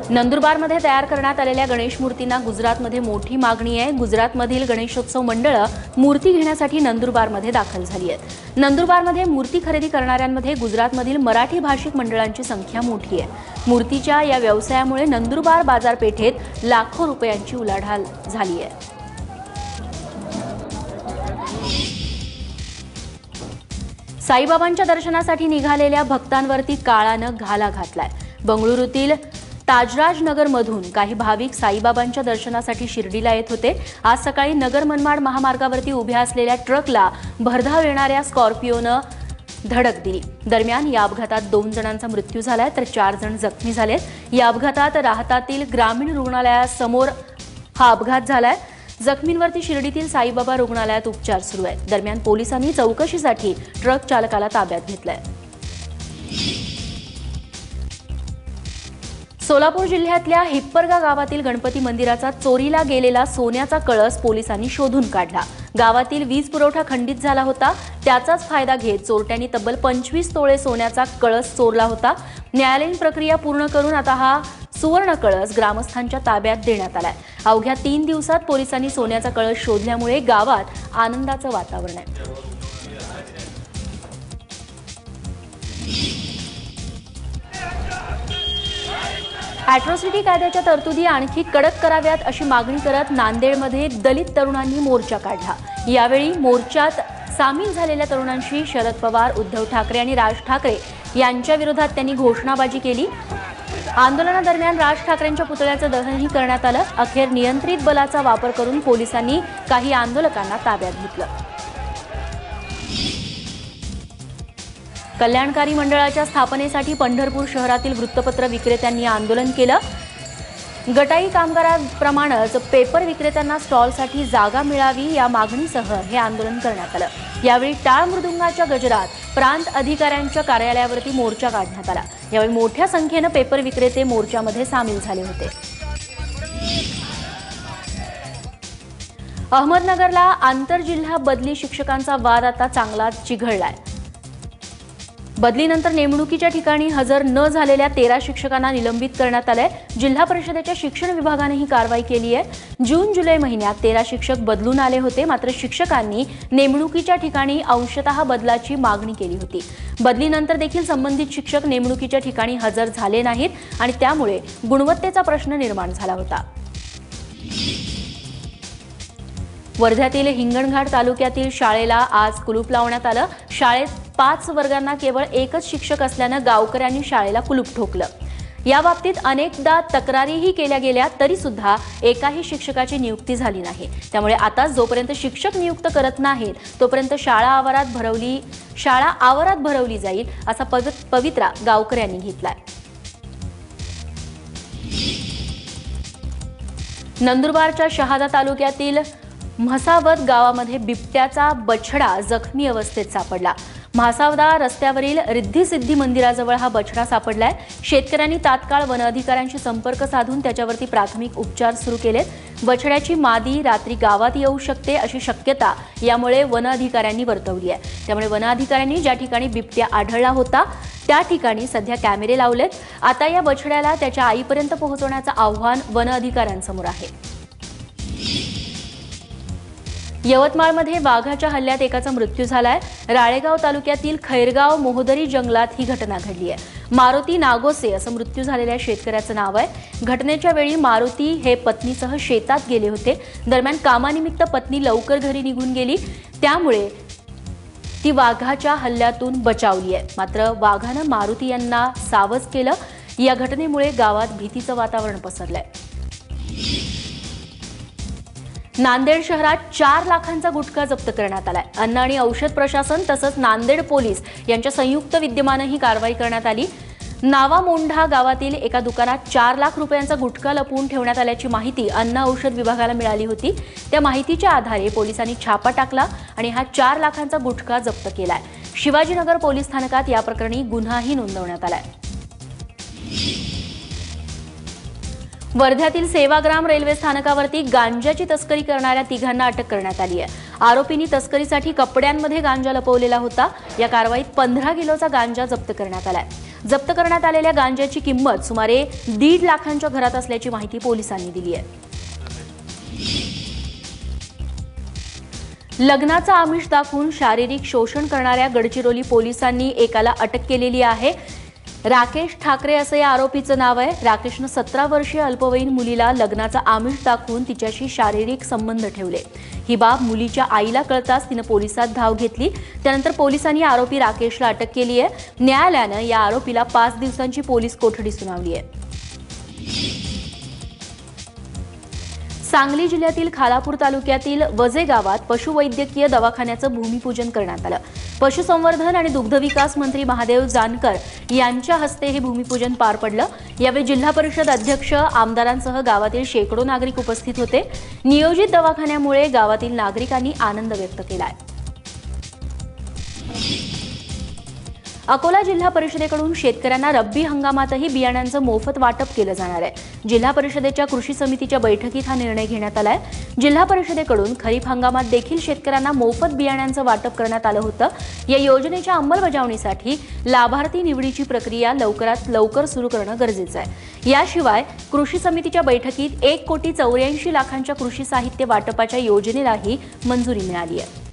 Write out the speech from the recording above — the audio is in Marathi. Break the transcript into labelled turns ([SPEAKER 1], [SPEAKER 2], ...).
[SPEAKER 1] नंदुरबारमध्ये तयार करण्यात आलेल्या गणेश मूर्तींना गुजरातमध्ये मोठी मागणी आहे। गुजरातमधील गणेशोत्सव मंडळ मूर्ती घेण्यासाठी नंदुरबारमध्ये दाखल झाली आहेत। नंदुरबारमध्ये मूर्ती खरेदी करणाऱ्यांमध्ये गुजरातमधील मराठी भाषिक मंडळांची संख्या मोठी आहे। मूर्तीच्या या व्यवसायामुळे नंदुरबार बाजारपेठेत लाखो रुपयांची उलाढाल झाली आहे। साईबाबांच्या दर्शनासाठी निघालेल्या भक्तांवरती काळानं घाला घातलाय। बंगळुरूतील ताजराज नगर मधून काही भाविक साईबाबांच्या दर्शनासाठी शिर्डीला येत होते। आज सकाळी नगर मनमाड महामार्गावरती उभ्या असलेल्या ट्रकला भरधाव येणाऱ्या स्कॉर्पिओनं धडक दिली। दरम्यान या अपघातात 2 जणांचा मृत्यू झालाय तर 4 जण जखमी झालेत। या अपघातात राहतातील ग्रामीण रुग्णालयासमोर हा अपघात झालाय। जखमींवरती शिर्डीतील साईबाबा रुग्णालयात उपचार सुरू आहेत। दरम्यान पोलिसांनी चौकशीसाठी ट्रक चालकाला ताब्यात घेतलंय। सोलापूर जिल्ह्यातल्या हिप्परगा गावातील गणपती मंदिराचा चोरीला गेलेला सोन्याचा कळस पोलिसांनी शोधून काढला। गावातील वीज पुरवठा खंडित झाला होता, त्याचाच फायदा घेत चोरट्यांनी तब्बल 25 तोळे सोन्याचा कळस चोरला होता। न्यायालयीन प्रक्रिया पूर्ण करून आता हा सुवर्ण कळस ग्रामस्थांच्या ताब्यात देण्यात आलाय। अवघ्या 3 दिवसात पोलिसांनी सोन्याचा कळस शोधल्यामुळे गावात आनंदाचं वातावरण आहे। अॅट्रॉसिटी कायद्याच्या तरतुदी आणखी कडक कराव्यात अशी मागणी करत नांदेडमध्ये दलित तरुणांनी मोर्चा काढला। यावेळी मोर्चात सामील झालेल्या तरुणांशी शरद पवार, उद्धव ठाकरे आणि राज ठाकरे यांच्या विरोधात त्यांनी घोषणाबाजी केली। आंदोलनादरम्यान राज ठाकरेंच्या पुतळ्याचं दहनही करण्यात आलं। अखेर नियंत्रित बलाचा वापर करून पोलिसांनी काही आंदोलकांना ताब्यात घेतलं। कल्याणकारी मंडळाच्या स्थापनेसाठी पंढरपूर शहरातील वृत्तपत्र विक्रेत्यांनी आंदोलन केलं। गटाई कामगारांप्रमाणेच पेपर विक्रेत्यांना स्टॉलसाठी जागा मिळावी या मागणीसह हे आंदोलन करण्यात आलं। यावेळी टाळ मृदुंगाच्या गजरात प्रांत अधिकाऱ्यांच्या कार्यालयावरती मोर्चा काढण्यात आला। यावेळी मोठ्या संख्येनं पेपर विक्रेते मोर्चामध्ये सामील झाले होते। अहमदनगरला आंतरजिल्हा बदली शिक्षकांचा वाद आता चांगलाच चिघळलाय। बदलीनंतर नेमणुकीच्या ठिकाणी हजर न झालेल्या 13 शिक्षकांना निलंबित करण्यात आलंय। जिल्हा परिषदेच्या शिक्षण विभागाने ही कारवाई केली आहे। जून-जुलै महिन्यात 13 शिक्षक बदलून आले होते, मात्र शिक्षकांनी नेमणुकीच्या ठिकाणी अंशतः बदलाची मागणी केली होती। बदलीनंतर देखील संबंधित शिक्षक नेमणुकीच्या ठिकाणी हजर झाले नाहीत आणि त्यामुळे गुणवत्तेचा प्रश्न निर्माण झाला होता। वर्ध्यातील हिंगणघाट तालुक्यातील शाळेला आज कुलूप लावण्यात आलं। शाळेत 5 वर्गांना केवळ एकच शिक्षक असल्यानं गावकऱ्यांनी शाळेला कुलूप ठोकलं। याबाबतीत अनेकदा तक्रारीही केल्या गेल्या तरी सुद्धा एकाही शिक्षकाची नियुक्ती झाली नाही। त्यामुळे आता जोपर्यंत शिक्षक नियुक्त करत नाहीत तोपर्यंत शाळा आवारात भरवली जाईल असा पवित्रा गावकऱ्यांनी घेतलाय। नंदुरबारच्या शहादा तालुक्यातील म्हसावद गावामध्ये बिबट्याचा बछडा जखमी अवस्थेत सापडला। म्हसावदा रस्त्यावरील रिद्धी सिद्धी मंदिराजवळ हा बछडा सापडलाय। शेतकऱ्यांनी तात्काळ वन अधिकाऱ्यांशी संपर्क साधून त्याच्यावरती प्राथमिक उपचार सुरू केलेत। बछड्याची मादी रात्री गावात येऊ शकते अशी शक्यता यामुळे वन अधिकाऱ्यांनी वर्तवली आहे। त्यामुळे वन अधिकाऱ्यांनी ज्या ठिकाणी बिबट्या आढळला होता त्या ठिकाणी सध्या कॅमेरे लावलेत। आता या बछड्याला त्याच्या आईपर्यंत पोहोचवण्याचं आव्हान वन अधिकाऱ्यांसमोर आहे। यवतमाळमध्ये वाघाच्या हल्ल्यात एकाचा मृत्यू झालाय। राळेगाव तालुक्यातील खैरगाव मोहदरी जंगलात ही घटना घडली आहे। मारुती नागोसे असं मृत्यू झालेल्या शेतकऱ्याचं नाव आहे। घटनेच्या वेळी मारुती हे पत्नीसह शेतात गेले होते। दरम्यान कामानिमित्त पत्नी लवकर घरी निघून गेली, त्यामुळे ती वाघाच्या हल्ल्यातून बचावली आहे। मात्र वाघानं मारुती यांना सावध केलं। या घटनेमुळे गावात भीतीचं वातावरण पसरलंय। नांदेड शहरात 4 लाखांचा गुटखा जप्त करण्यात आलाय। अन्न आणि औषध प्रशासन तसंच नांदेड पोलीस यांच्या संयुक्त विद्यमाने ही कारवाई करण्यात आली। नावामोंढा गावातील एका दुकानात 4 लाख रुपयांचा गुटखा लपवून ठेवण्यात आल्याची माहिती अन्न औषध विभागाला मिळाली होती। त्या माहितीच्या आधारे पोलिसांनी छापा टाकला आणि हा 4 लाखांचा गुटखा जप्त केलाय। शिवाजीनगर पोलीस स्थानकात या प्रकरणी गुन्हाही नोंदवण्यात आलाय। वर्ध्यातील सेवाग्राम रेल्वे स्थानकावरती गांजाची तस्करी करणाऱ्या 3घांना अटक करण्यात आली आहे। आरोपींनी तस्करीसाठी कपड्यांमध्ये गांजा लपवलेला होता। या कारवाईत 15 किलोचा गांजा जप्त करण्यात आलाय। जप्त करण्यात आलेल्या गांजाची किंमत सुमारे 1.5 लाखांच्या घरात असल्याची माहिती पोलिसांनी दिली आहे। लग्नाचा आमिष दाखवून शारीरिक शोषण करणाऱ्या गडचिरोली पोलिसांनी एकाला अटक केलेली आहे। राकेश ठाकरे असं या आरोपीचं नाव आहे। राकेशनं 17 वर्षीय अल्पवयीन मुलीला लग्नाचा आमिष दाखवून तिच्याशी शारीरिक संबंध ठेवले। ही बाब मुलीच्या आईला कळताच तिनं पोलिसात धाव घेतली। त्यानंतर पोलिसांनी आरोपी राकेशला अटक केली आहे। न्यायालयानं या आरोपीला 5 दिवसांची पोलीस कोठडी सुनावली आहे। सांगली जिल्ह्यातील खालापूर तालुक्यातील वजे गावात पशुवैद्यकीय दवाखान्याचं भूमिपूजन करण्यात आलं। पशुसंवर्धन आणि दुग्धविकास मंत्री महादेव जानकर यांच्या हस्ते हे भूमिपूजन पार पडलं। यावेळी जिल्हा परिषद अध्यक्ष, आमदारांसह गावातील शेकडो नागरिक उपस्थित होते। नियोजित दवाखान्यामुळे गावातील नागरिकांनी आनंद व्यक्त केलाय। अकोला जिल्हा परिषदेकडून शेतकऱ्यांना रब्बी हंगामातही बियाण्यांचं मोफत वाटप केलं जाणार आहे। जिल्हा परिषदेच्या कृषी समितीच्या बैठकीत हा निर्णय घेण्यात आलाय। जिल्हा परिषदेकडून खरीप हंगामात देखील शेतकऱ्यांना मोफत बियाण्यांचं वाटप करण्यात आलं होतं। या योजनेच्या अंमलबजावणीसाठी लाभार्थी निवडीची प्रक्रिया लवकरात लवकर सुरू करणं गरजेचं आहे। याशिवाय कृषी समितीच्या बैठकीत 1,84,00,00,000 कृषी साहित्य वाटपाच्या योजनेलाही मंजुरी मिळाली आहे।